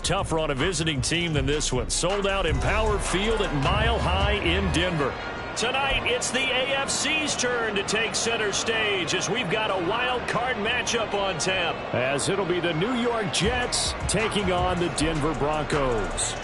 tougher on a visiting team than this one. Sold out Empower Field at Mile High in Denver. Tonight, it's the AFC's turn to take center stage as we've got a wild card matchup on tap. As it'll be the New York Jets taking on the Denver Broncos.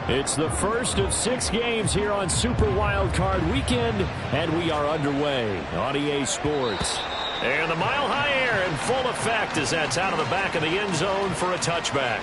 It's the first of 6 games here on Super Wildcard Weekend, and we are underway on EA Sports. And the Mile High air in full effect as that's out of the back of the end zone for a touchback.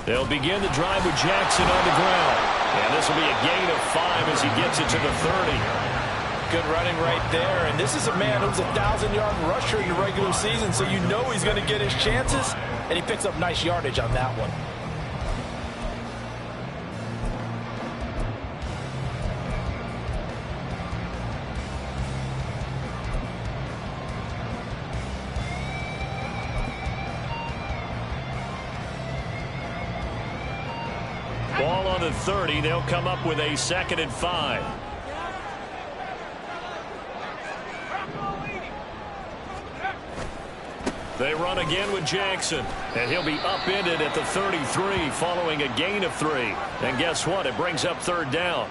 They'll begin the drive with Jackson on the ground. And this will be a gain of 5 as he gets it to the 30. Good running right there. And this is a man who's a 1,000-yard rusher in the regular season, so you know he's going to get his chances. And he picks up nice yardage on that one. Ball on the 30. They'll come up with a 2nd and 5. They run again with Jackson, and he'll be upended at the 33 following a gain of 3. And guess what? It brings up 3rd down.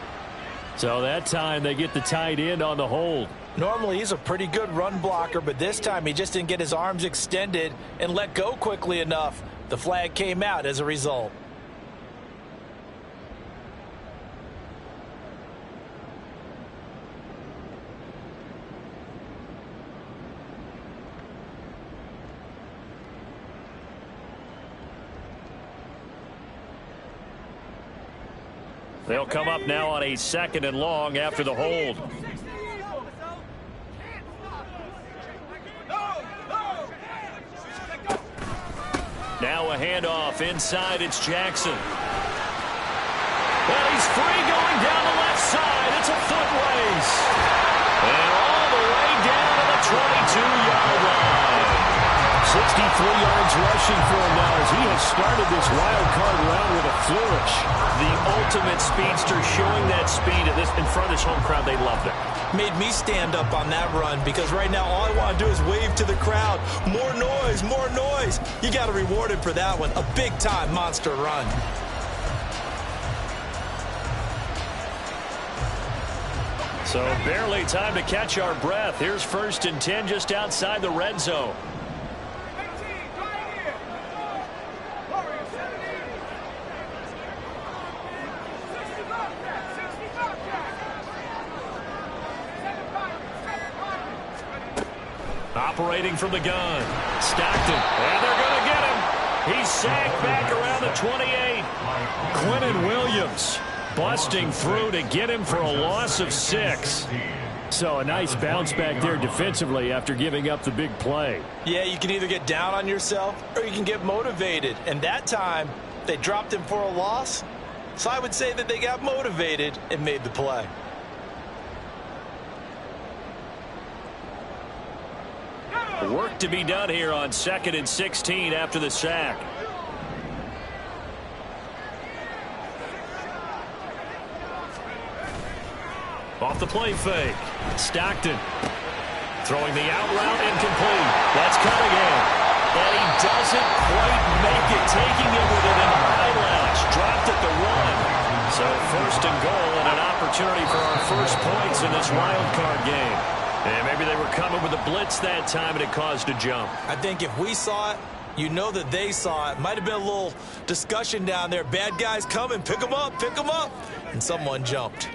So that time they get the tight end on the hold. Normally he's a pretty good run blocker, but this time he just didn't get his arms extended and let go quickly enough. The flag came out as a result. They'll come up now on a 2nd and long after the hold. Now a handoff inside. It's Jackson. Well, he's free going down the left side. It's a foot race. And all the way down to the 22-yard line. 63 yards rushing for him now as he has started this wild card round with a flourish. The ultimate speedster, showing that speed in front of this home crowd. They loved it. Made me stand up on that run because right now all I want to do is wave to the crowd. More noise, more noise. You got to reward him for that one. A big-time monster run. So barely time to catch our breath. Here's 1st and 10 just outside the red zone. Operating from the gun. Stockton. And they're going to get him. He's sacked back around the 28. Quentin Williams busting through to get him for a loss of 6. So a nice bounce back there defensively after giving up the big play. Yeah, you can either get down on yourself or you can get motivated. And that time, they dropped him for a loss. So I would say that they got motivated and made the play. Work to be done here on 2nd and 16 after the sack. Off the play fake. Stockton throwing the out route incomplete. That's Cunningham. And he doesn't quite make it, taking it with an eyelash. Dropped at the 1. So 1st and goal and an opportunity for our first points in this wild card game. And maybe they were coming with a blitz that time and it caused a jump. I think if we saw it, you know that they saw it. Might have been a little discussion down there. Bad guys coming. Pick them up. Pick them up. And someone jumped.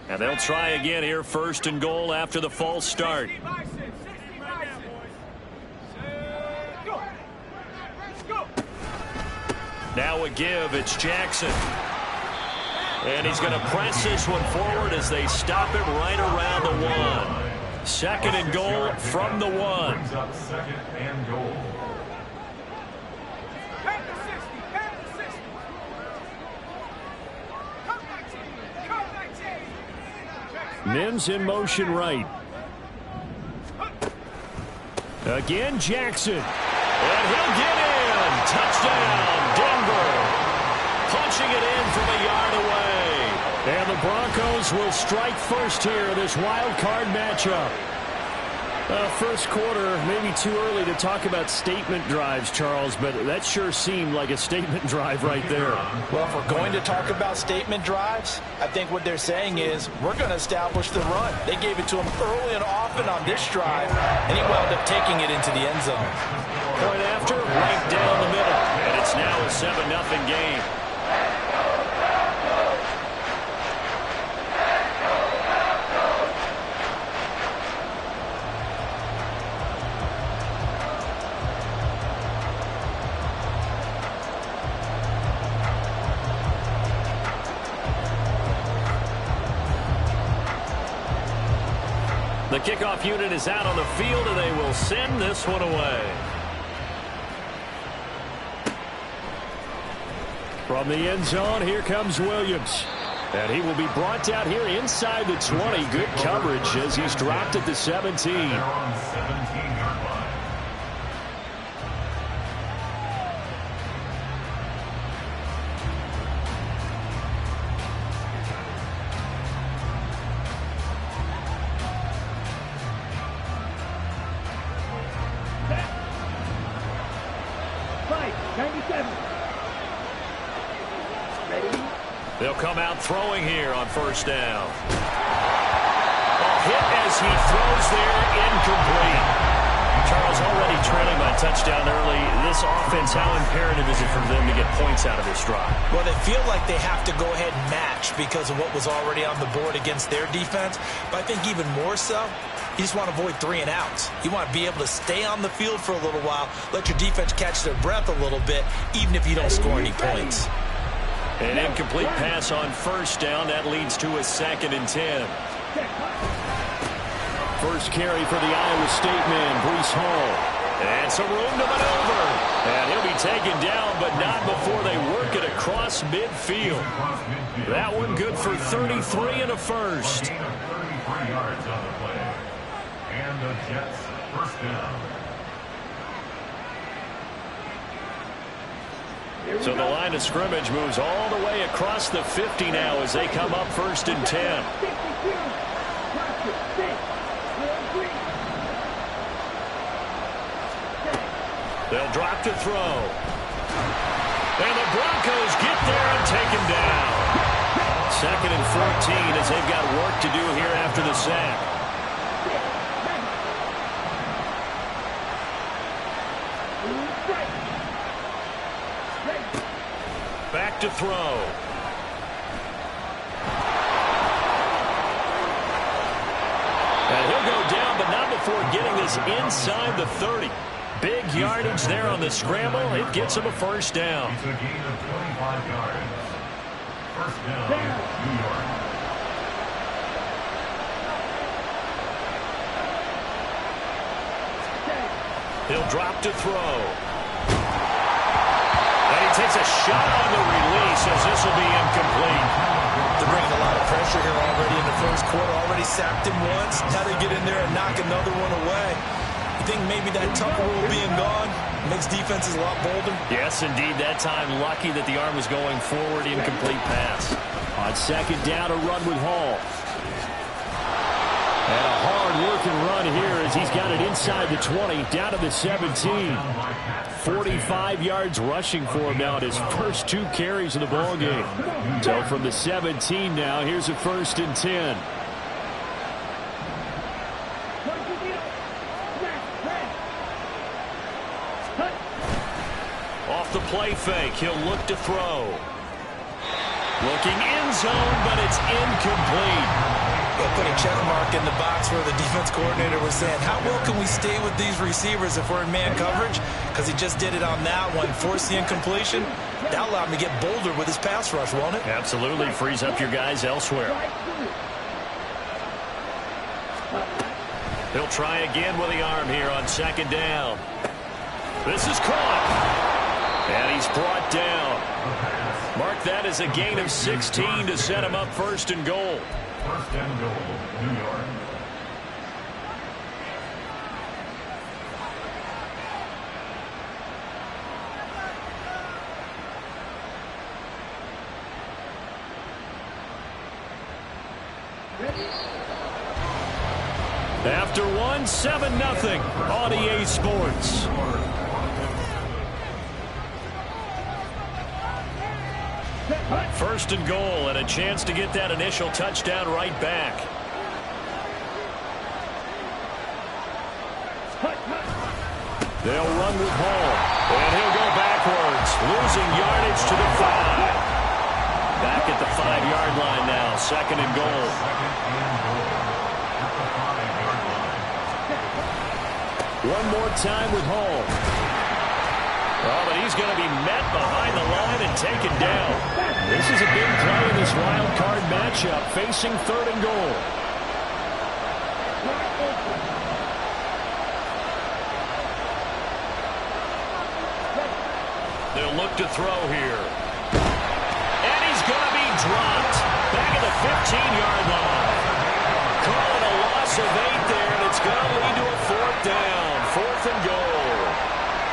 And they'll try again here, 1st and goal after the false start. Now a give, it's Jackson. And he's going to press this one forward as they stop him right around the 1. 2nd and goal from the 1. Mims in motion right. Again, Jackson. And he'll get in. Touchdown, Denver. Punching it in from a yard away. And the Broncos will strike first here in this wild card matchup. First quarter, maybe too early to talk about statement drives, Charles, but that sure seemed like a statement drive right there. Well, if we're going to talk about statement drives, I think what they're saying is we're going to establish the run. They gave it to him early and often on this drive, and he wound up taking it into the end zone. Point after, right down the middle, and it's now a 7-0 game. The kickoff unit is out on the field, and they will send this one away. From the end zone, here comes Williams. And he will be brought down here inside the 20. Good coverage as he's dropped at the 17. They'll come out throwing here on 1st down. A hit as he throws there, incomplete. Charles, already trailing by touchdown early. This offense, how imperative is it for them to get points out of this drive? Well, they feel like they have to go ahead and match because of what was already on the board against their defense. But I think even more so, you just want to avoid 3 and outs. You want to be able to stay on the field for a little while, let your defense catch their breath a little bit, even if you don't score any points. An incomplete pass on 1st down. That leads to a 2nd and 10. First carry for the Iowa State man, Breece Hall. And some room to maneuver. And he'll be taken down, but not before they work it across midfield. That one good for 33 and a first. 33 yards on the play. And the Jets 1st down. So the line of scrimmage moves all the way across the 50 now as they come up 1st and 10. They'll drop to throw. And the Broncos get there and take him down. 2nd and 14 as they've got work to do here after the sack. Back to throw. And he'll go down, but not before getting this inside the 30. Big yardage there on the scramble. It gets him a 1st down. It's a gain of 25 yards. 1st down, New York. He'll drop to throw. Takes a shot on the release as this will be incomplete. They're bringing a lot of pressure here already in the 1st quarter. Already sacked him once. Now they get in there and knock another one away. You think maybe that Tucker rule being gone makes defenses a lot bolder? Yes, indeed. That time lucky that the arm was going forward. Incomplete pass. On 2nd down, a run with Hall. And a hard-working run here as he's got it inside the 20, down to the 17. 45 yards rushing for him now in his first 2 carries of the ball game. So from the 17 now, here's a 1st and 10. Off the play fake, he'll look to throw. Looking in zone, but it's incomplete. They'll put a check mark in the box where the defense coordinator was saying, how well can we stay with these receivers if we're in man coverage? Because he just did it on that one, forced the incompletion. That'll allow him to get bolder with his pass rush, won't it? Absolutely. Frees up your guys elsewhere. He'll try again with the arm here on second down. This is caught. And he's brought down. Mark that as a gain of 16 to set him up first and goal. First and goal, New York. After one, 7-0 on EA Sports. First and goal, and a chance to get that initial touchdown right back. They'll run with Hall, and he'll go backwards, losing yardage to the 5. Back at the 5-yard line now, second and goal. One more time with Hall. Oh, but he's going to be met behind the line and taken down. This is a big play in this wild card matchup, facing third and goal. They'll look to throw here. And he's going to be dropped. Back at the 15-yard line. Calling a loss of 8 there, and it's going to lead to a fourth down. Fourth and goal.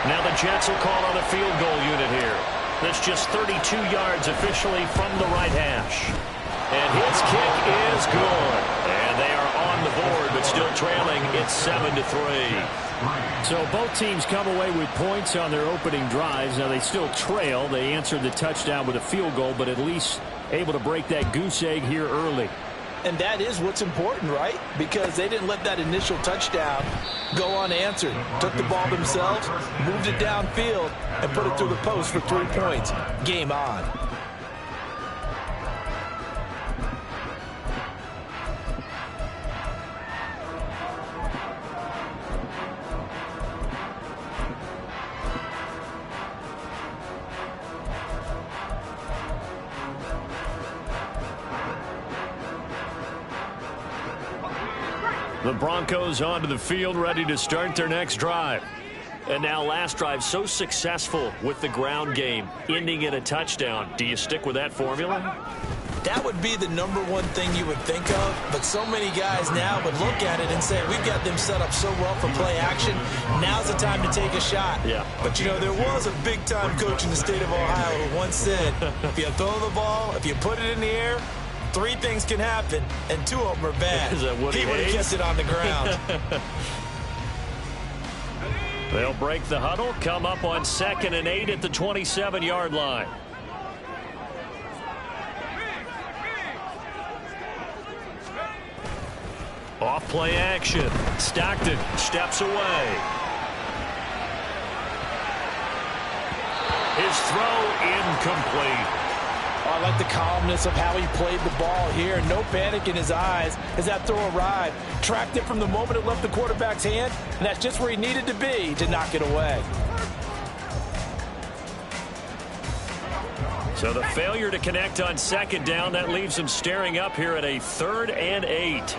Now the Jets will call on a field goal unit here. That's just 32 yards officially from the right hash. And his kick is good. And they are on the board, but still trailing. It's 7-3. So both teams come away with points on their opening drives. Now they still trail. They answered the touchdown with a field goal, but at least able to break that goose egg here early. And that is what's important, right? Because they didn't let that initial touchdown go unanswered. Took the ball themselves, moved it downfield, and put it through the post for 3 points. Game on. The Broncos onto the field, ready to start their next drive. And now last drive so successful with the ground game, ending in a touchdown. Do you stick with that formula? That would be the #1 thing you would think of, but so many guys now would look at it and say, we've got them set up so well for play action, now's the time to take a shot. Yeah. But, you know, there was a big-time coach in the state of Ohio who once said, if you throw the ball, if you put it in the air, 3 things can happen, and 2 of them are bad. Is that Woody he would have kept it on the ground. They'll break the huddle, come up on 2nd and 8 at the 27-yard line. Off play action. Stockton steps away. His throw incomplete. I like the calmness of how he played the ball here. No panic in his eyes as that throw arrived. Tracked it from the moment it left the quarterback's hand, and that's just where he needed to be to knock it away. So the failure to connect on 2nd down, that leaves him staring up here at a 3rd and 8.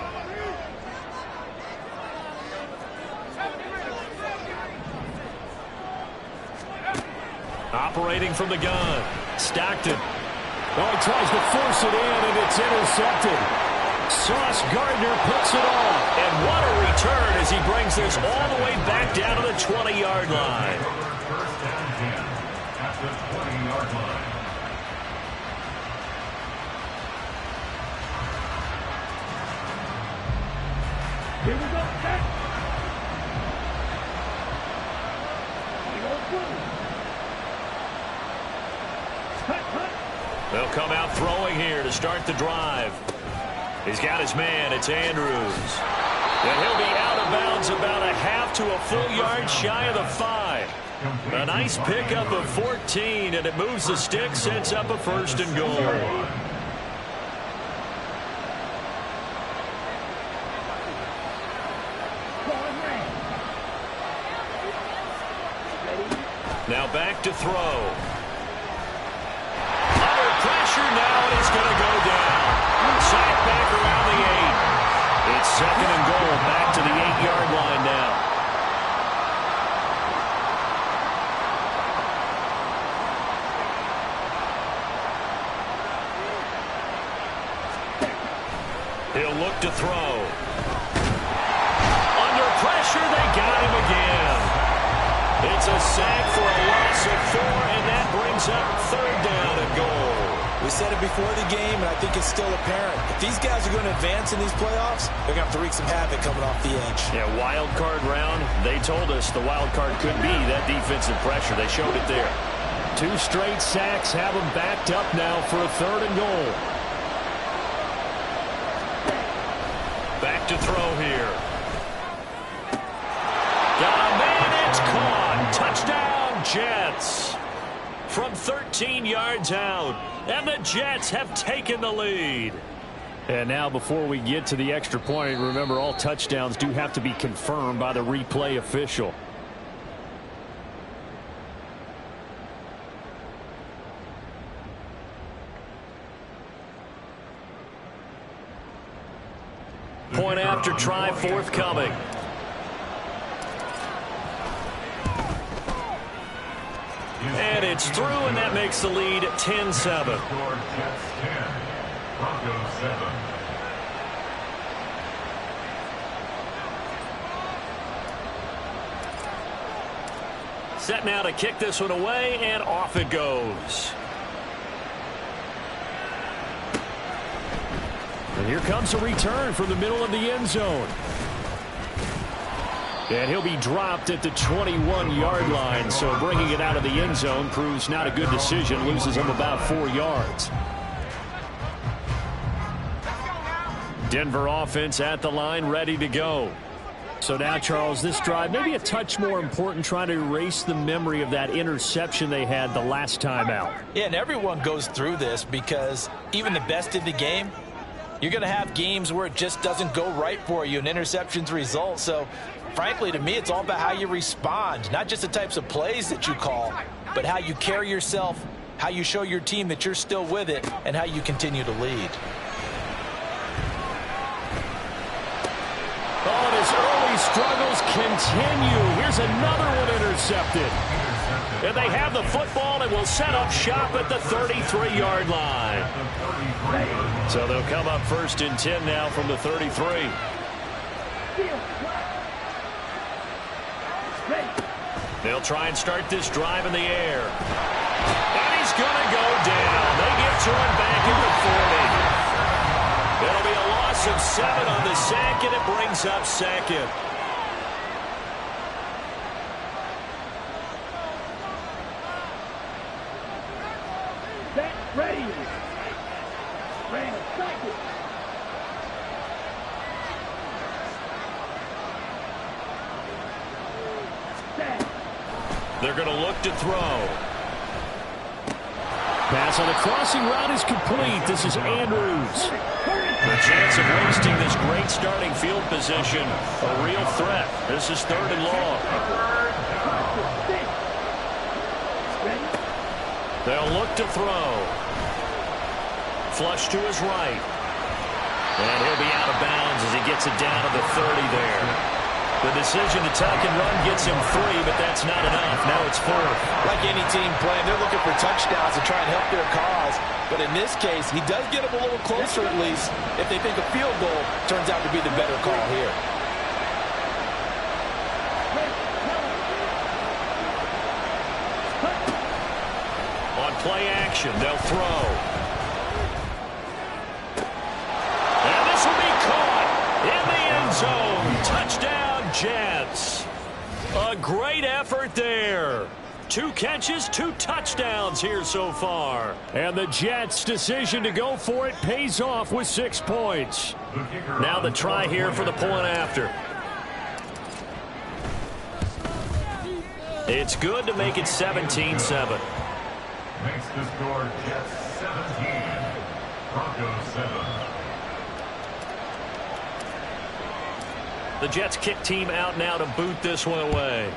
Operating from the gun, Stockton. Oh, he tries to force it in, and it's intercepted. Sauce Gardner puts it off. And what a return as he brings this all the way back down to the 20-yard line. First and 10 at the 20-yard line. Here we go, set. They'll come out throwing here to start the drive. He's got his man. It's Andrews. And he'll be out of bounds about a half to a full yard shy of the 5. A nice pickup of 14, and it moves the stick, sets up a 1st and goal. Now back to throw. Under pressure now, and it's going to go down. Sack back around the 8. It's 2nd and goal, back to the 8-yard line now. He'll look to throw. Under pressure, they got him again. It's a sack for a loss of 4, and that brings up 3rd down and goal. We said it before the game, and I think it's still apparent. If these guys are going to advance in these playoffs, they're going to have to wreak some havoc coming off the edge. Yeah, wild card round. They told us the wild card could be that defensive pressure. They showed it there. 2 straight sacks have them backed up now for a 3rd and goal. Back to throw here. Got a man, it's caught. Touchdown, Jets. From 13 yards out. And the Jets have taken the lead. And now before we get to the extra point, remember all touchdowns do have to be confirmed by the replay official. Point after try forthcoming. And it's through, and that makes the lead 10-7. Jets 10, Broncos 7. Set now to kick this one away, and off it goes. And here comes a return from the middle of the end zone. And he'll be dropped at the 21-yard line, so bringing it out of the end zone proves not a good decision. Loses him about 4 yards. Denver offense at the line, ready to go. So now, Charles, this drive maybe a touch more important, trying to erase the memory of that interception they had the last time out. Yeah, and everyone goes through this because even the best in the game, you're going to have games where it just doesn't go right for you, and interceptions result. So, frankly, to me, it's all about how you respond, not just the types of plays that you call, but how you carry yourself, how you show your team that you're still with it, and how you continue to lead. Oh, and his early struggles continue. Here's another one intercepted. And they have the football and will set up shop at the 33-yard line. So they'll come up 1st and 10 now from the 33. They'll try and start this drive in the air. And he's going to go down. They get to him back at the 40. It'll be a loss of 7 on the sack, and it brings up 2nd. Ready. Ran second. They're going to look to throw. Pass on the crossing route is complete. This is Andrews. The chance of wasting this great starting field position, a real threat. This is 3rd and long. They'll look to throw. Flush to his right. And he'll be out of bounds as he gets it down to the 30 there. The decision to tuck and run gets him 3, but that's not enough. Now it's 4th. Like any team playing, they're looking for touchdowns to try and help their cause. But in this case, he does get them a little closer at least if they think a field goal turns out to be the better call here. On play action, they'll throw. And this will be caught in the end zone. Touchdown, Jets. A great effort there. 2 catches, 2 touchdowns here so far. And the Jets' decision to go for it pays off with 6 points. Now the try here for the point after. It's good to make it 17-7. Makes the score Jets 17, Broncos 7. The Jets kick team out now to boot this one away.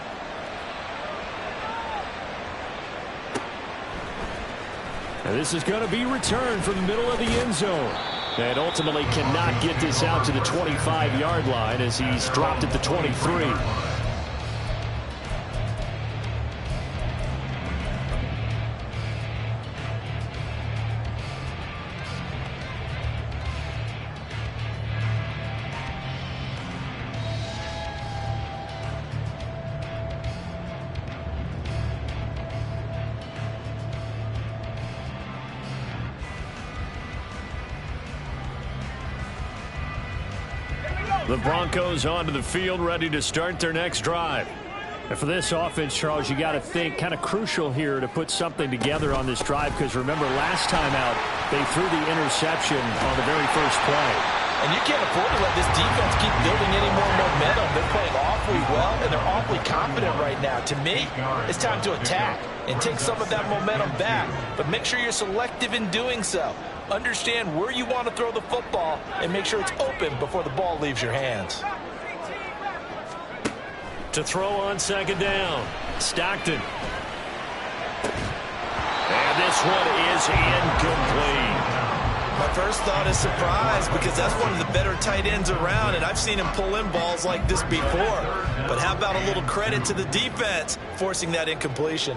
And this is going to be returned from the middle of the end zone. And ultimately cannot get this out to the 25-yard line as he's dropped at the 23. The Broncos onto the field, ready to start their next drive. And for this offense, Charles, you got to think kind of crucial here to put something together on this drive, because remember last time out they threw the interception on the very first play. And you can't afford to let this defense keep building any more momentum. They're playing awfully well, and they're awfully confident right now. To me, it's time to attack and take some of that momentum back, but make sure you're selective in doing so. Understand where you want to throw the football and make sure it's open before the ball leaves your hands. To throw on second down, Stockton. And this one is incomplete. My first thought is surprise, because that's one of the better tight ends around, and I've seen him pull in balls like this before. But how about a little credit to the defense forcing that incompletion?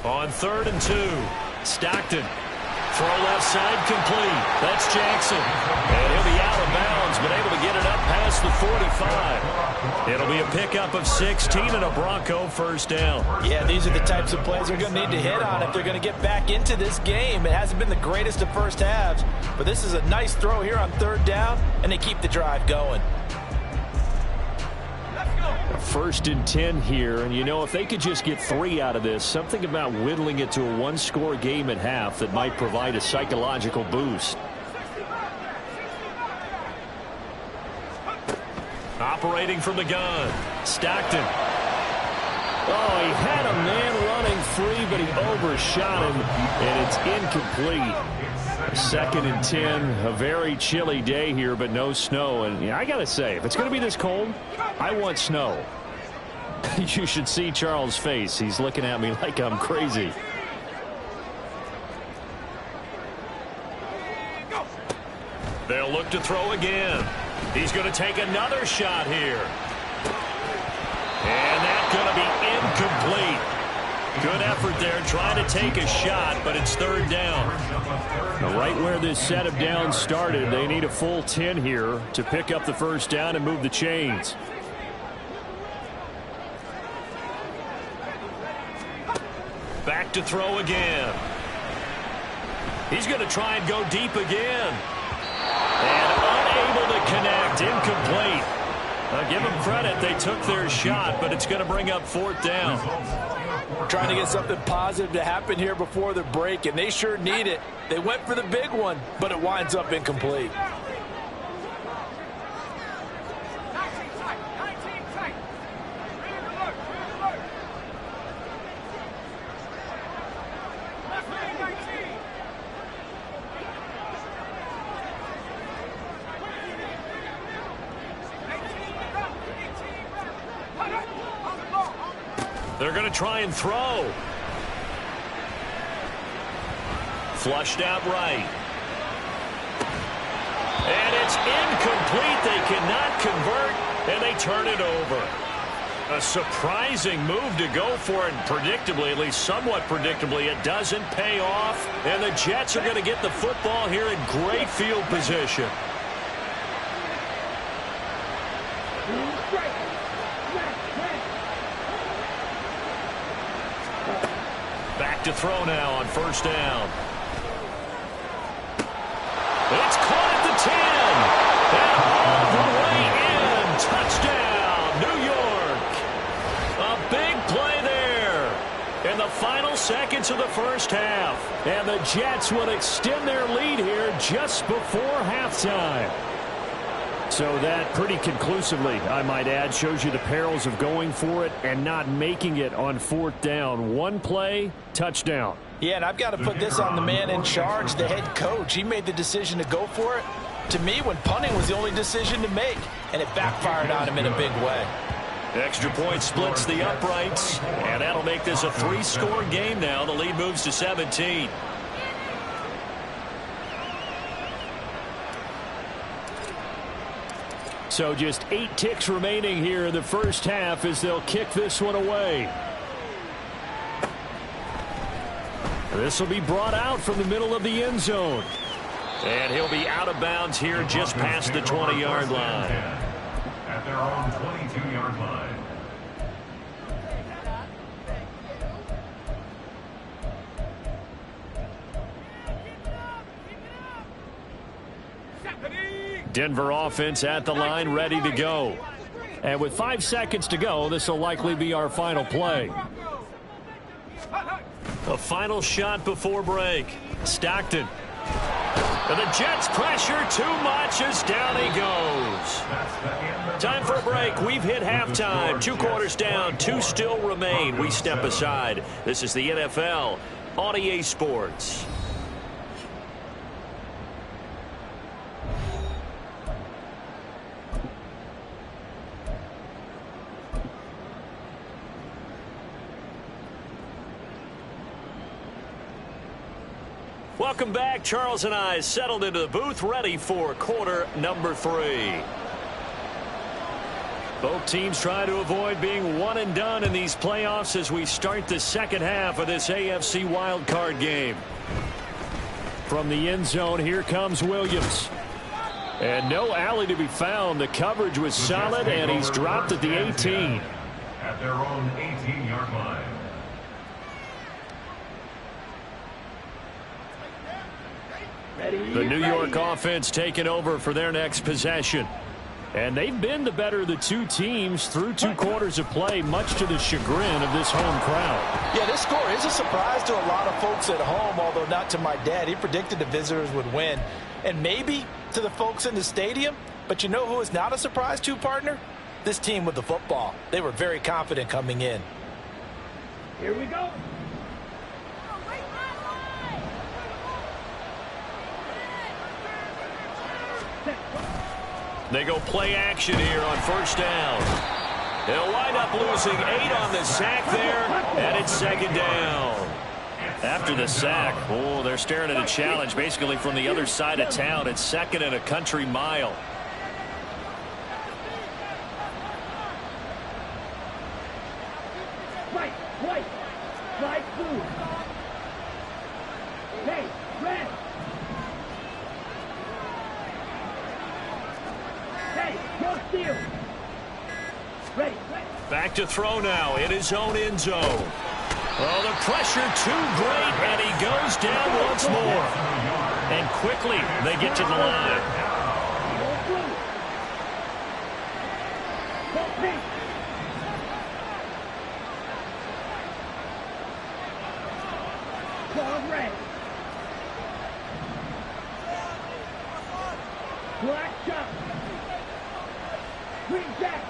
On 3rd and 2, Stockton. Throw left side complete. That's Jackson. And he'll be out of bounds, but able to get it up past the 45. It'll be a pickup of 16 and a Bronco first down. Yeah, these are the types of plays they're going to need to hit on if they're going to get back into this game. It hasn't been the greatest of first halves, but this is a nice throw here on 3rd down, and they keep the drive going. 1st and 10 here, and you know, if they could just get 3 out of this, something about whittling it to a 1-score game at half that might provide a psychological boost. Operating from the gun, Stockton. Oh, he had a man running free, but he overshot him, and it's incomplete. 2nd and 10, a very chilly day here, but no snow. And I got to say, if it's going to be this cold, I want snow. You should see Charles' face. He's looking at me like I'm crazy. They'll look to throw again. He's going to take another shot here. And that's going to be incomplete. Good effort there trying to take a shot, but it's 3rd down. Now, right where this set of downs started, they need a full 10 here to pick up the first down and move the chains. Back to throw again. He's going to try and go deep again. And unable to connect, incomplete. Give them credit, they took their shot, but it's going to bring up 4th down. Trying to get something positive to happen here before the break, and they sure need it. They went for the big one, but it winds up incomplete. They're going to try and throw. Flushed out right. And it's incomplete. They cannot convert, and they turn it over. A surprising move to go for it, and predictably, at least somewhat predictably, it doesn't pay off. And the Jets are going to get the football here in great field position. throw now on first down. It's caught at the 10. And all the way in. Touchdown, New York. A big play there in the final seconds of the first half. And the Jets will extend their lead here just before halftime. So that pretty conclusively, I might add, shows you the perils of going for it and not making it on fourth down. One play, touchdown. Yeah, and I've got to put this on the man in charge, the head coach. He made the decision to go for it. To me, when punting was the only decision to make, and it backfired on him in a big way. Extra point splits the uprights, and that'll make this a 3-score game now. The lead moves to 17. So just 8 ticks remaining here in the first half as they'll kick this one away. This will be brought out from the middle of the end zone. And he'll be out of bounds here just past the 20-yard line. At their own 22-yard line. Denver offense at the line, ready to go. And with 5 seconds to go, this will likely be our final play. A final shot before break. Stockton. And the Jets pressure too much as down he goes. Time for a break. We've hit halftime. 2 quarters down, 2 still remain. We step aside. This is the NFL on EA Sports. Welcome back. Charles and I settled into the booth, ready for quarter number 3. Both teams try to avoid being one and done in these playoffs as we start the second half of this AFC wildcard game. From the end zone, here comes Williams. And no alley to be found. The coverage was solid, and he's dropped at the 18. At their own 18-yard line. The New York offense taking over for their next possession. And they've been the better of the 2 teams through 2 quarters of play, much to the chagrin of this home crowd. Yeah, this score is a surprise to a lot of folks at home, although not to my dad. He predicted the visitors would win. And maybe to the folks in the stadium. But you know who is not a surprise to, partner? This team with the football. They were very confident coming in. Here we go. They go play action here on first down. They'll wind up losing 8 on the sack there, and it's second down. After the sack, oh, they're staring at a challenge basically from the other side of town. It's second and a country mile. Right, slide through. Hey, red. Hey, go steal. Ready. Back to throw now in his own end zone. Oh, the pressure too great, and he goes down once more. And quickly they get to the line. Black jump. Green jack.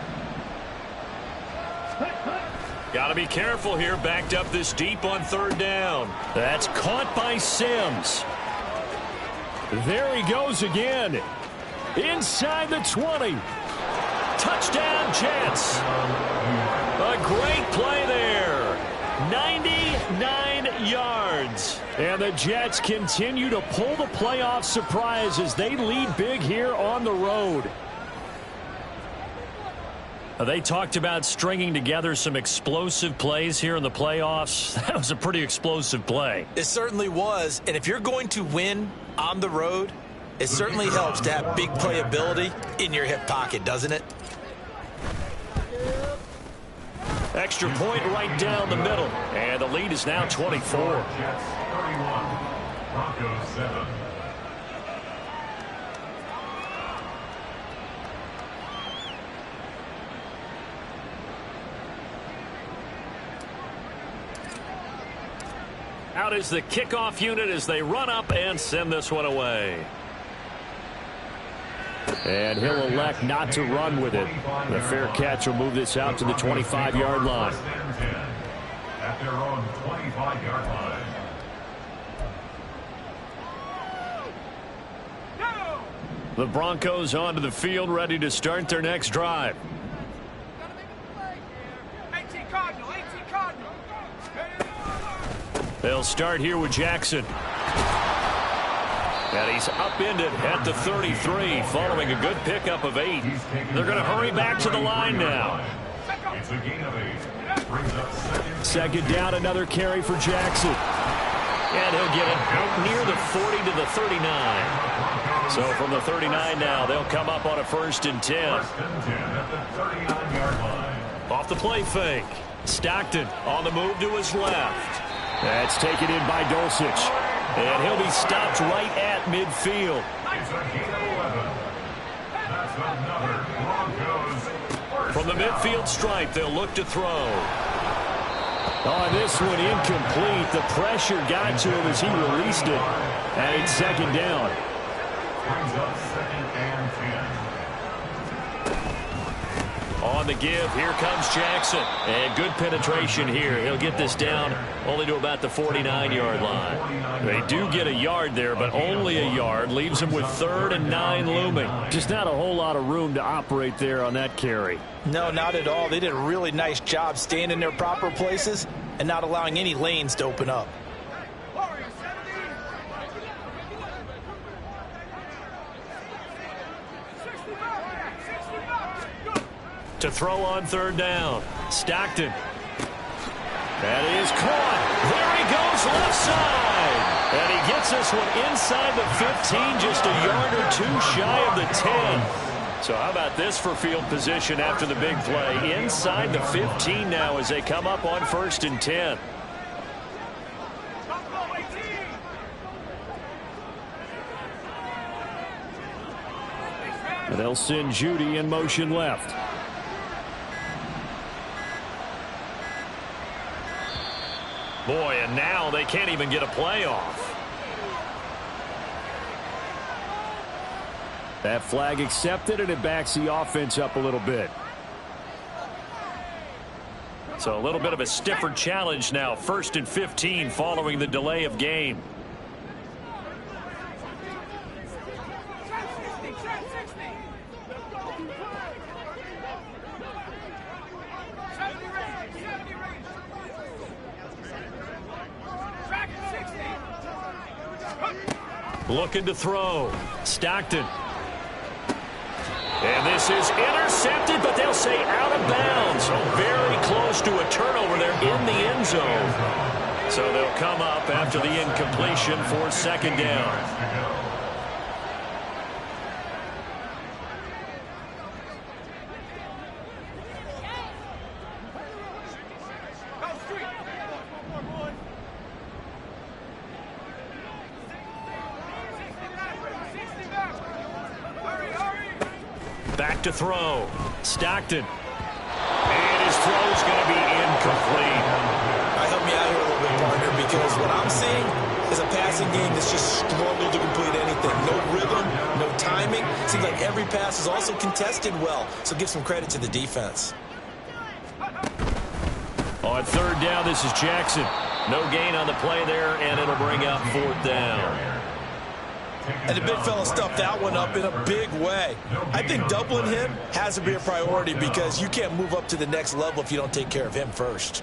Got to be careful here, backed up this deep on third down. That's caught by Sims. There he goes again. Inside the 20. Touchdown, Jets. A great play there. 99 yards. And the Jets continue to pull the playoff surprise as they lead big here on the road. They talked about stringing together some explosive plays here in the playoffs. That was a pretty explosive play. It certainly was. And if you're going to win on the road, it certainly helps to have big playability in your hip pocket, doesn't it? Extra point right down the middle. And the lead is now 24. Jets 31, Broncos 7. Out is the kickoff unit as they run up and send this one away. And he'll elect not to run with it. The fair catch will move this out to the 25-yard line. At their own 25-yard line. The Broncos onto the field, ready to start their next drive. They'll start here with Jackson. And he's upended at the 33 following a good pickup of 8. They're going to hurry back to the line now. It's a gain of 8. Brings up second down, another carry for Jackson. And he'll get it out near the 40 to the 39. So from the 39 now, they'll come up on a 1st and 10. First and 10 at the 39-yard line. Off the play fake. Stockton on the move to his left. That's taken in by Dulcich. And he'll be stopped right at midfield. It's a gain of 11. That's another Broncos first From the down. midfield stripe, they'll look to throw. Oh, this one incomplete. The pressure got to him as he released it. And it's second down. Brings up 2nd and 10. On the give, here comes Jackson. And good penetration here. He'll get this down only to about the 49-yard line. They do get a yard there, but only a yard. Leaves them with 3rd and 9 looming. Just not a whole lot of room to operate there on that carry. No, not at all. They did a really nice job staying in their proper places and not allowing any lanes to open up. To throw on 3rd down. Stockton. That is caught. There he goes, left side. And he gets this one inside the 15, just a yard or 2 shy of the 10. So how about this for field position after the big play? Inside the 15 now as they come up on 1st and 10. And they'll send Judy in motion left. Boy, and now they can't even get a play off. That flag accepted, and it backs the offense up a little bit. So a little bit of a stiffer challenge now. 1st and 15 following the delay of game. Looking to throw. Stockton. And this is intercepted, but they'll say out of bounds. So very close to a turnover there in the end zone. So they'll come up after the incompletion for 2nd down. Back to throw. Stockton. And his throw is going to be incomplete. Help me out here a little bit, partner, because what I'm seeing is a passing game that's just struggled to complete anything. No rhythm, no timing. Seems like every pass is also contested well, so give some credit to the defense. On 3rd down, this is Jackson. No gain on the play there, and it'll bring up 4th down. And the big fella stuffed that one up in a big way. I think doubling him has to be a priority because you can't move up to the next level if you don't take care of him first.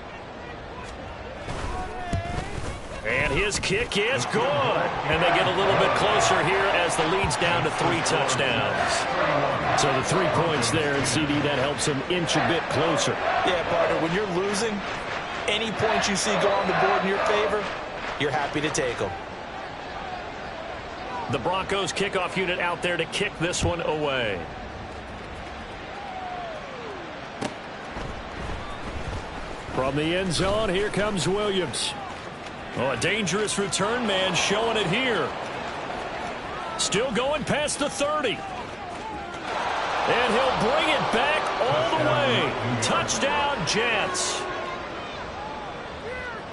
And his kick is good. And they get a little bit closer here as the lead's down to 3 touchdowns. So the 3 points there, and CD, that helps them inch a bit closer. Yeah, partner, when you're losing, any points you see go on the board in your favor, you're happy to take them. The Broncos kickoff unit out there to kick this one away. From the end zone, here comes Williams. Oh, a dangerous return man showing it here. Still going past the 30. And he'll bring it back all the way. Touchdown, Jets.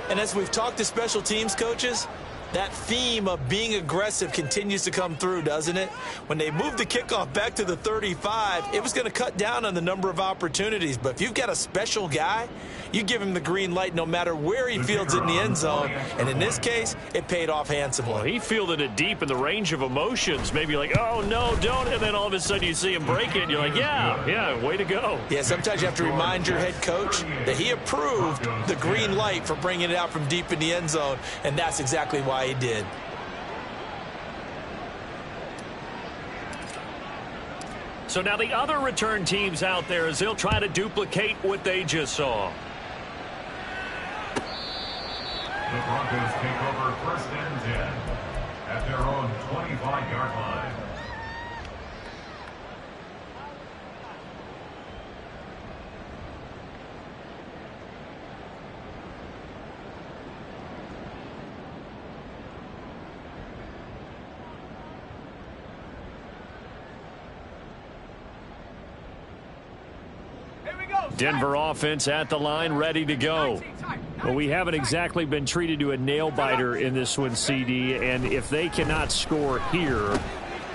And as we've talked to special teams coaches, that theme of being aggressive continues to come through, doesn't it? When they moved the kickoff back to the 35, it was going to cut down on the number of opportunities. But if you've got a special guy, you give him the green light no matter where he fields it in the end zone. And in this case, it paid off handsomely. Well, he fielded it deep in the range of emotions. Maybe like, oh, no, don't. And then all of a sudden you see him break it. And you're like, yeah, way to go. Yeah, sometimes you have to remind your head coach that he approved the green light for bringing it out from deep in the end zone. And that's exactly why he did. So now the other return teams out there as they'll try to duplicate what they just saw. The Broncos take over 1st and 10 at their own 25-yard line. Denver offense at the line, ready to go. Well, we haven't exactly been treated to a nail-biter in this one, CD, and if they cannot score here,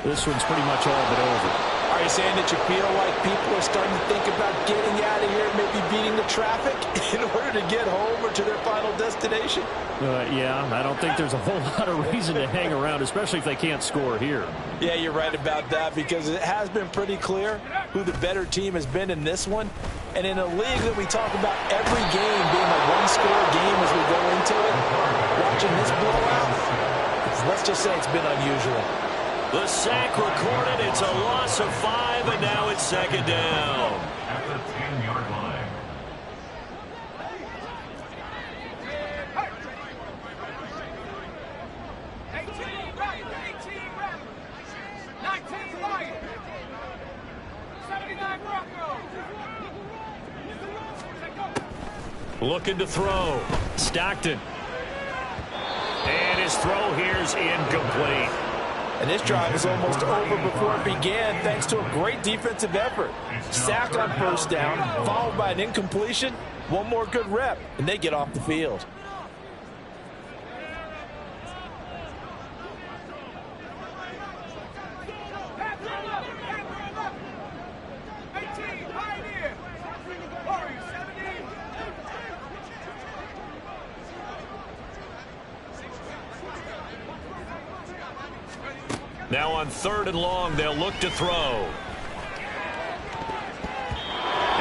this one's pretty much all but over. Are you saying that you feel like people are starting to think about getting out of here, maybe beating the traffic in order to get home or to their final destination? Yeah, I don't think there's a whole lot of reason to hang around, especially if they can't score here. Yeah, you're right about that because it has been pretty clear who the better team has been in this one. And in a league that we talk about every game being a one-score game as we go into it, watching this blowout, let's just say it's been unusual. The sack recorded. It's a loss of 5, and now it's 2nd down. At the 10-yard line. Looking to throw. Stockton. And his throw here's incomplete. And this drive is almost over before it began thanks to a great defensive effort. Sack on 1st down, followed by an incompletion. One more good rep, and they get off the field. Now on 3rd and long, they'll look to throw.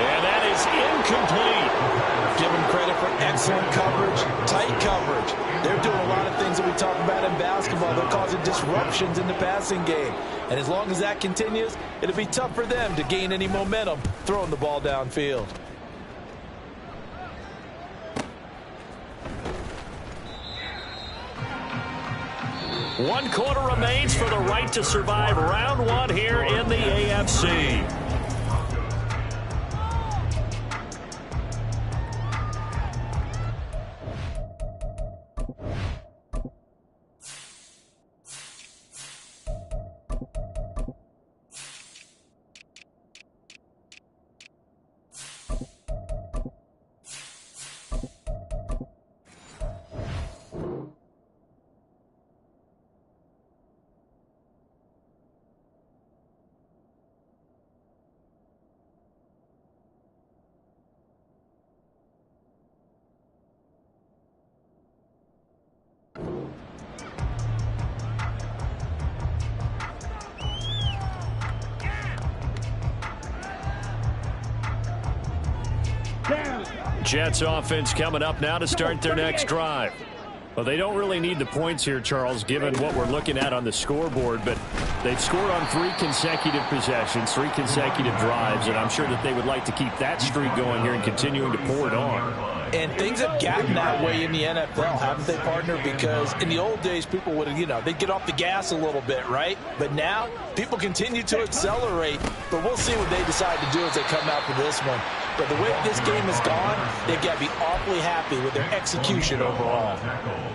And that is incomplete. Give them credit for excellent coverage, tight coverage. They're doing a lot of things that we talk about in basketball. They're causing disruptions in the passing game. And as long as that continues, it'll be tough for them to gain any momentum throwing the ball downfield. One quarter remains for the right to survive round 1 here in the AFC. Jets offense coming up now to start their next drive. Well, they don't really need the points here, Charles, given what we're looking at on the scoreboard, but they've scored on 3 consecutive possessions, 3 consecutive drives, and I'm sure that they would like to keep that streak going here and continuing to pour it on. And things have gotten that way in the NFL, haven't they, partner? Because in the old days, people would, they'd get off the gas a little bit, right? But now, people continue to accelerate, but we'll see what they decide to do as they come out for this one. But the way this game has gone, they've got to be awfully happy with their execution overall.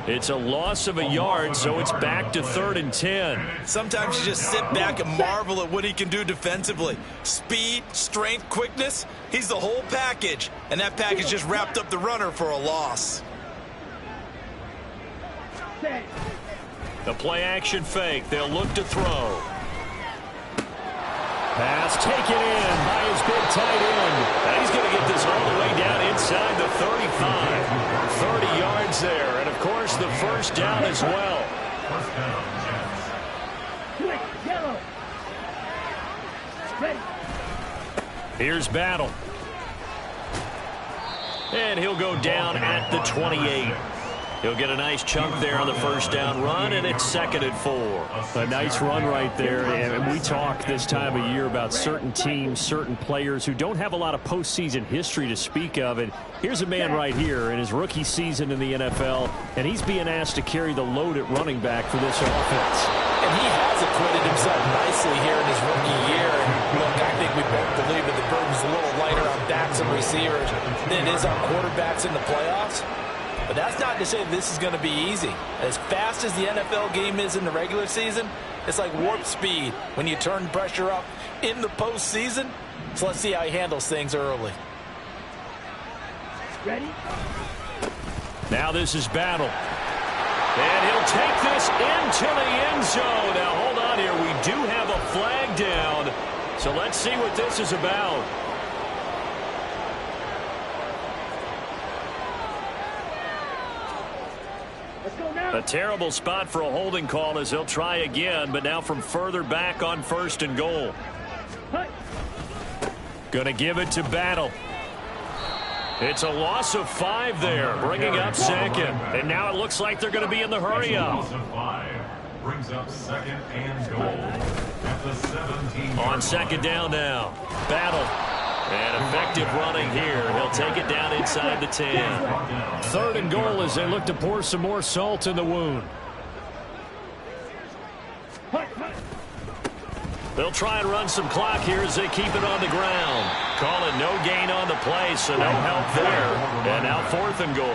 It's a loss of a yard, so it's back to 3rd and 10. Sometimes you just sit back and marvel at what he can do defensively. Speed, strength, quickness, he's the whole package. And that package just wrapped up the runner for a loss. The play-action fake. They'll look to throw. Pass taken in by his big tight end. And he's going to get this all the way down inside the 35. 30 yards there. And, of course, the first down as well. First down, Jets. Switch, yellow. Ready. Here's Battle. And he'll go down at the 28. He'll get a nice chunk there on the first down run, and it's 2nd and 4. A nice run right there, and we talk this time of year about certain teams, certain players who don't have a lot of postseason history to speak of. And here's a man right here in his rookie season in the NFL, and he's being asked to carry the load at running back for this offense. And he has acquitted himself nicely here in his rookie year. And look, I think we both believe that the burden's a little lighter on backs and receivers than it is on quarterbacks in the playoffs. But that's not to say this is going to be easy. As fast as the NFL game is in the regular season, it's like warp speed when you turn pressure up in the postseason. So let's see how he handles things early. Ready? Now this is Battle. And he'll take this into the end zone. Now hold on here. We do have a flag down. So let's see what this is about. A terrible spot for a holding call as they'll try again, but now from further back on 1st and goal. Gonna give it to Battle. It's a loss of 5 there, bringing up 2nd. And now it looks like they're going to be in the hurry-up. Loss of 5 brings up 2nd and goal at the 17. On 2nd down now. Battle. And effective running here. He'll take it down inside the 10. 3rd and goal as they look to pour some more salt in the wound. They'll try and run some clock here as they keep it on the ground. Call it no gain on the play, so no help there. And now 4th and goal.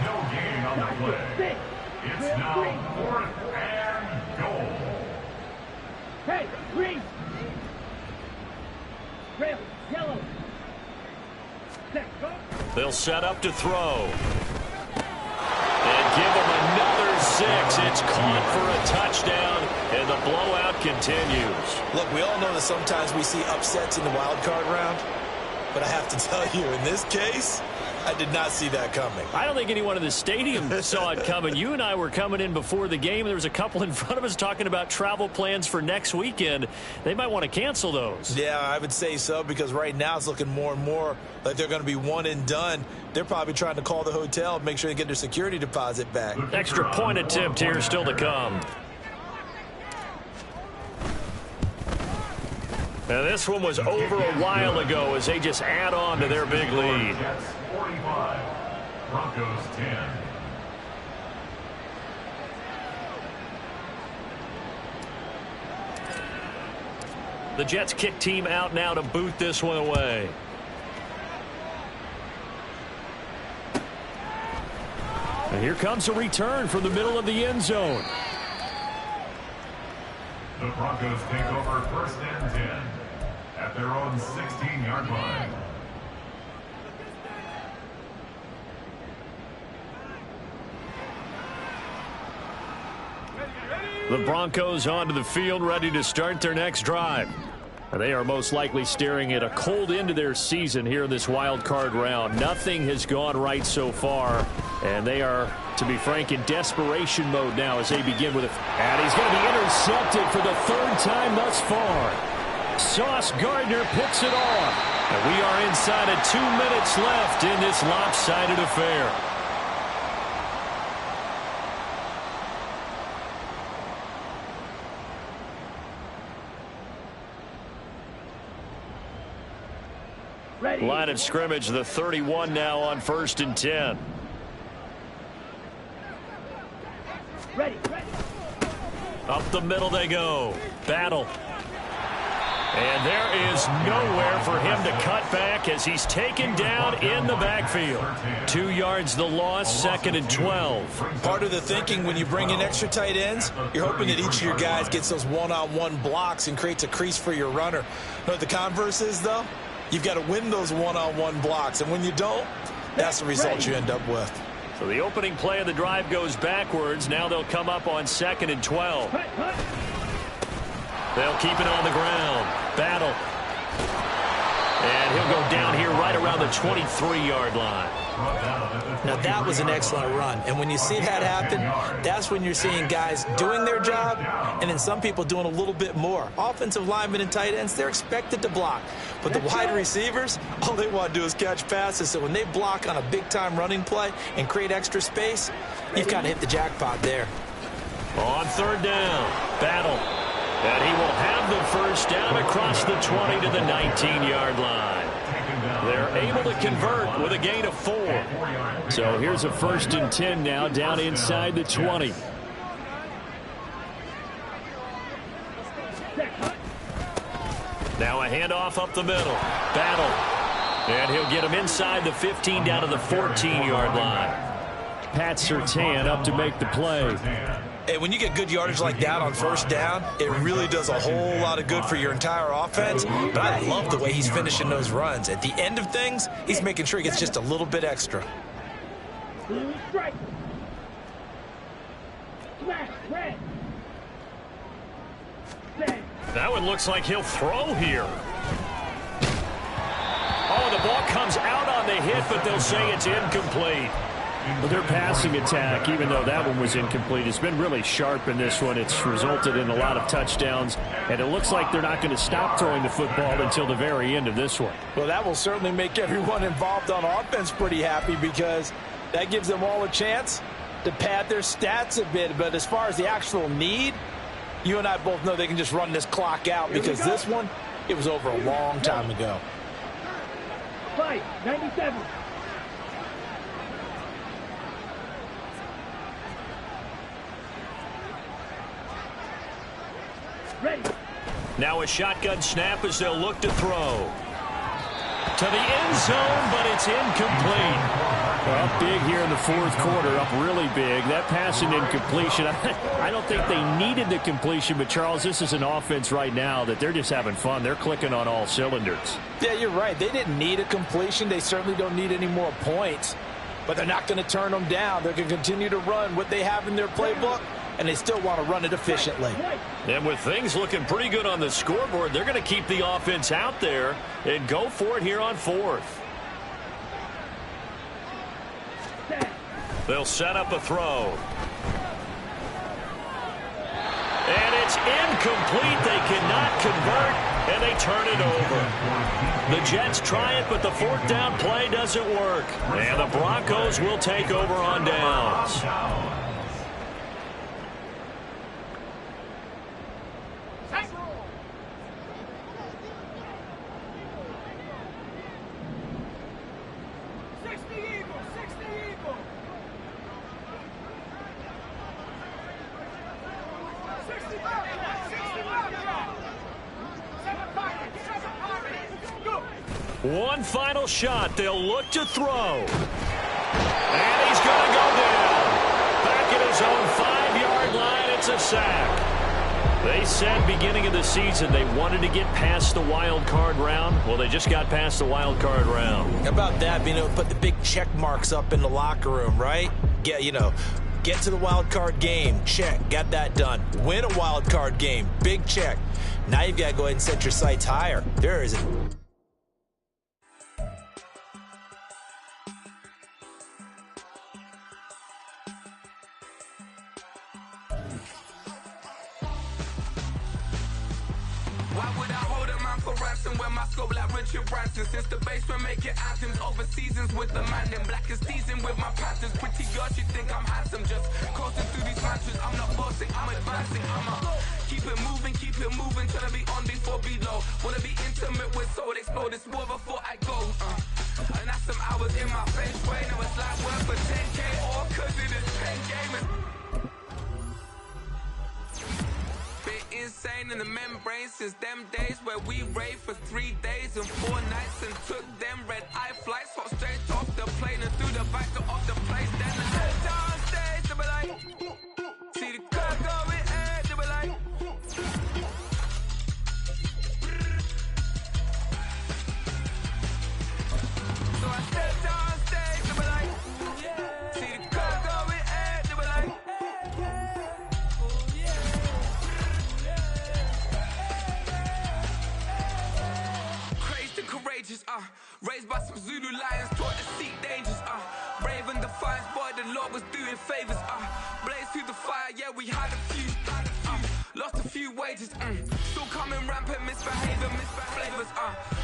No gain on the play. It's now 4th and goal. Hey, green. Red, yellow. Set, go. They'll set up to throw. And give them another 6. It's caught for a touchdown, and the blowout continues. Look, we all know that sometimes we see upsets in the wild card round. But I have to tell you, in this case, I did not see that coming. I don't think anyone in the stadium saw it coming. You and I were coming in before the game, and there was a couple in front of us talking about travel plans for next weekend. They might want to cancel those. Yeah, I would say so, because right now it's looking more and more like they're going to be one and done. They're probably trying to call the hotel and make sure they get their security deposit back. Extra point attempt here still to come. Now this one was over a while ago as they just add on to their big lead. Jets 45, Broncos 10. The Jets kick team out now to boot this one away. And here comes a return from the middle of the end zone. The Broncos take over 1st and 10 at their own 16-yard line. The Broncos onto the field, ready to start their next drive. They are most likely staring at a cold end to their season here in this wild card round. Nothing has gone right so far, and they are, to be frank, in desperation mode now as they begin with it. And he's going to be intercepted for the 3rd time thus far. Sauce Gardner picks it off. And we are inside of 2 minutes left in this lopsided affair. Ready. Line of scrimmage, the 31 now on 1st and 10. Ready, ready. Up the middle they go. Battle. And there is nowhere for him to cut back as he's taken down in the backfield. 2 yards the loss, 2nd and 12. Part of the thinking when you bring in extra tight ends, you're hoping that each of your guys gets those one-on-one blocks and creates a crease for your runner. You know what the converse is, though? You've got to win those one-on-one blocks, and when you don't, that's the result you end up with. So the opening play of the drive goes backwards. Now they'll come up on 2nd and 12. They'll keep it on the ground. Battle. And he'll go down here right around the 23-yard line. Now, that was an excellent run. And when you see that happen, that's when you're seeing guys doing their job and then some people doing a little bit more. Offensive linemen and tight ends, they're expected to block. But the wide receivers, all they want to do is catch passes. So when they block on a big-time running play and create extra space, you've kind of hit the jackpot there. On 3rd down, Battle. And he will have the first down across the 20 to the 19-yard line. They're able to convert with a gain of 4. So here's a 1st and 10 now down inside the 20. Now a handoff up the middle. Battle. And he'll get him inside the 15 down to the 14-yard line. Pat Surtain up to make the play. And when you get good yardage like that on 1st down, it really does a whole lot of good for your entire offense. But I love the way he's finishing those runs. At the end of things, he's making sure he gets just a little bit extra. Blue strike. Smash, red. Set. That one looks like he'll throw here. Oh, the ball comes out on the hit, but they'll say it's incomplete. Well, their passing attack, even though that one was incomplete, has been really sharp in this one. It's resulted in a lot of touchdowns, and it looks like they're not going to stop throwing the football until the very end of this one. Well, that will certainly make everyone involved on offense pretty happy because that gives them all a chance to pad their stats a bit. But as far as the actual need, you and I both know they can just run this clock out because this one, it was over a long time ago. Fight, 97. Ready. Now a shotgun snap as they'll look to throw. To the end zone, but it's incomplete. Up big here in the 4th quarter, up really big. That pass and incompletion, I don't think they needed the completion, but Charles, this is an offense right now that they're just having fun. They're clicking on all cylinders. Yeah, you're right. They didn't need a completion. They certainly don't need any more points, but they're not going to turn them down. They're going to continue to run what they have in their playbook, and they still want to run it efficiently. And with things looking pretty good on the scoreboard, they're going to keep the offense out there and go for it here on 4th. They'll set up a throw. And it's incomplete. They cannot convert, and they turn it over. The Jets try it, but the 4th down play doesn't work. And the Broncos will take over on downs. One final shot. They'll look to throw. And he's going to go down. Back at his own 5-yard line, it's a sack. They said beginning of the season they wanted to get past the wild card round. Well, they just got past the wild card round. How about that, being able to put the big check marks up in the locker room, right? Get to the wild card game, check, got that done. Win a wild card game, big check. Now you've got to go ahead and set your sights higher. There is it. Since the basement making anthems over seasons with the man in black is seasoned with my patterns. Pretty girls, you think I'm handsome, just coasting through these mansions. I'm not bossing, I'm advancing. Keep it moving, trying to be on before below. Wanna be intimate with soul, explore this war before I go. And that's some hours in my French way. Now it's like work for 10K, all cause it is 10 gamers. Bit insane in the membrane since them days where we raved for 3 days and 4 nights and took them red-eye flights, hot straight off the plane and through the back door of the place. Then I head downstairs, they were like, see the car going ahead, they were like, so I stepped downstairs, they were like, see the car going ahead, they were like, crazed and courageous, raised by some Zulu lions, taught to seek dangers, brave and defiant, boy, the Lord was doing favors, blaze through the fire, yeah, we had a few, lost a few wages, still coming rampant, misbehaving, flavors,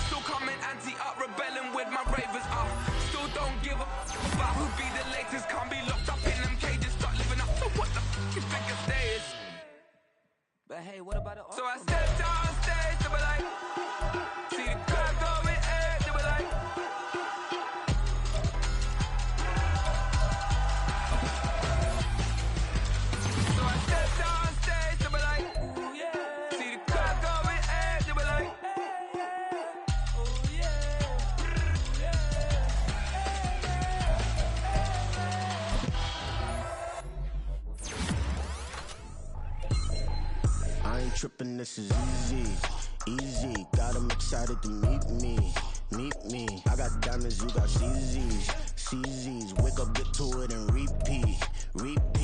still coming anti-up, rebelling with my ravers, still don't give a about who be the latest, can't be locked up in them cages, start living up to what the f you think your day is. But hey, what about it? So I stepped on stage, they were like, see the crowd going ahead, they were like, so I stepped on stage, they were like, see the crowd going ahead, they were like, I ain't tripping, this is easy. Got 'em excited to meet me. I got diamonds, you got CZs. Wake up, get to it, and repeat. Hey,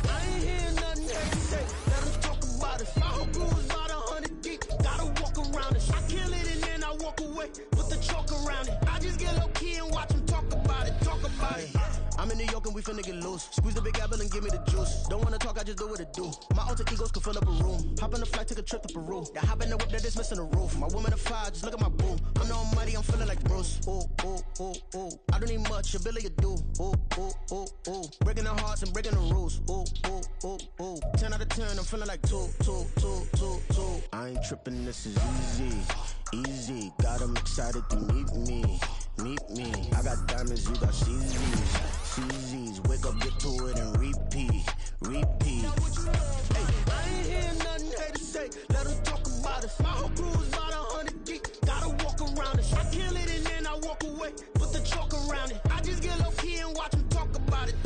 I ain't hear nothing they say. Let 'em talk about us. My whole crew is about 100 deep. Gotta walk around us. I kill it and then I walk away. Put the chalk around it. I just get low key and watch 'em talk about it. I'm in New York and we finna get loose. Squeeze the big apple and give me the juice. Don't wanna talk, I just do what it do. My alter egos can fill up a room. Hop on the flight, take a trip to Peru. The hop in the whip that is missing the roof. My woman a fire, just look at my boo. I'm no money, I'm feeling like Bruce. Ooh. I don't need much, ability to do. Ooh. Breaking the hearts and breaking the rules. Ooh. 10 out of 10, I'm feeling like two. I ain't tripping, this is easy. Got 'em excited to meet me. I got diamonds, you got CZs. Wake up, get to it, and repeat. Hey, I ain't hear nothing they to say. Let 'em talk about us. My whole crew is about 100 deep. Gotta walk around us. I kill it and then I walk away. Put the chalk around it. I just get low key and watch 'em talk about it.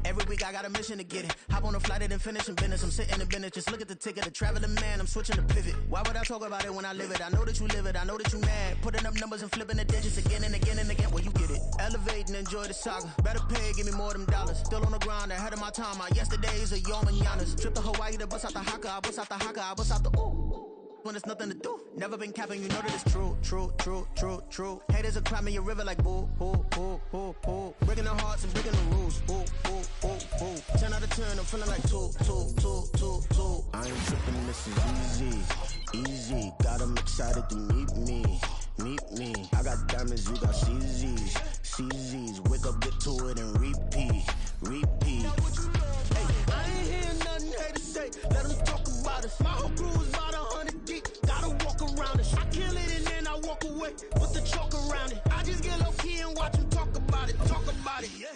Every week I got a mission to get it. Hop on a flight and then finish in business. I'm sitting in business, just look at the ticket. A traveling man, I'm switching to pivot. Why would I talk about it when I live it? I know that you live it, I know that you mad. Putting up numbers and flipping the digits again and again and again. Well, you get it. Elevate and enjoy the saga. Better pay, give me more them dollars. Still on the grind, ahead of my time. My yesterdays are your mananas. Trip to Hawaii to bust out the haka. I bust out the haka, I bust out the ooh. When there's nothing to do, never been capping, you know that it's true. Haters are climbing your river like boo. Breaking the hearts and breaking the rules. Ooh. 10 out of 10, I'm feeling like two. I ain't tripping, this is easy. Got 'em excited to meet me. I got diamonds, you got CZs. Wake up, get to it, and repeat. Hey, I ain't hear nothing they to say. Let 'em talk about us. My whole crew is about 100 deep. Gotta walk around us. I kill it and then I walk away. Put the chalk around it. I just get low key and watch 'em talk about it. Yeah.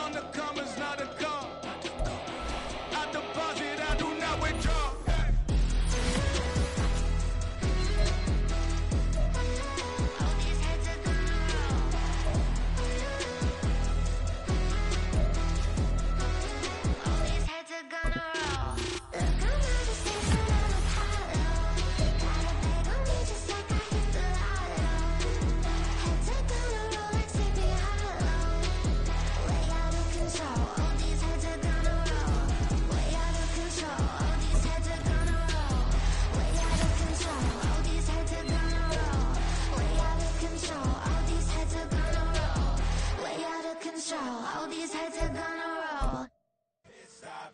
on the come is not a call. I deposit, I do not withdraw.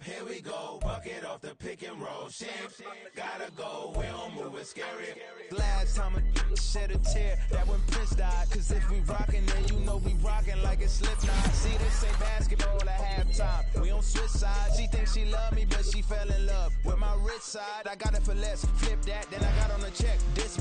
Here we go, bucket off the pick and roll. Shit, gotta go, we don't move it scary. Last time a shed a tear, that when Prince died. Cause if we rockin', then you know we rockin' like it's Slipknot. See, this ain't basketball at halftime. We on switch sides. She thinks she love me, but she fell in love with my rich side. I got it for less, flip that, then I got on a check. This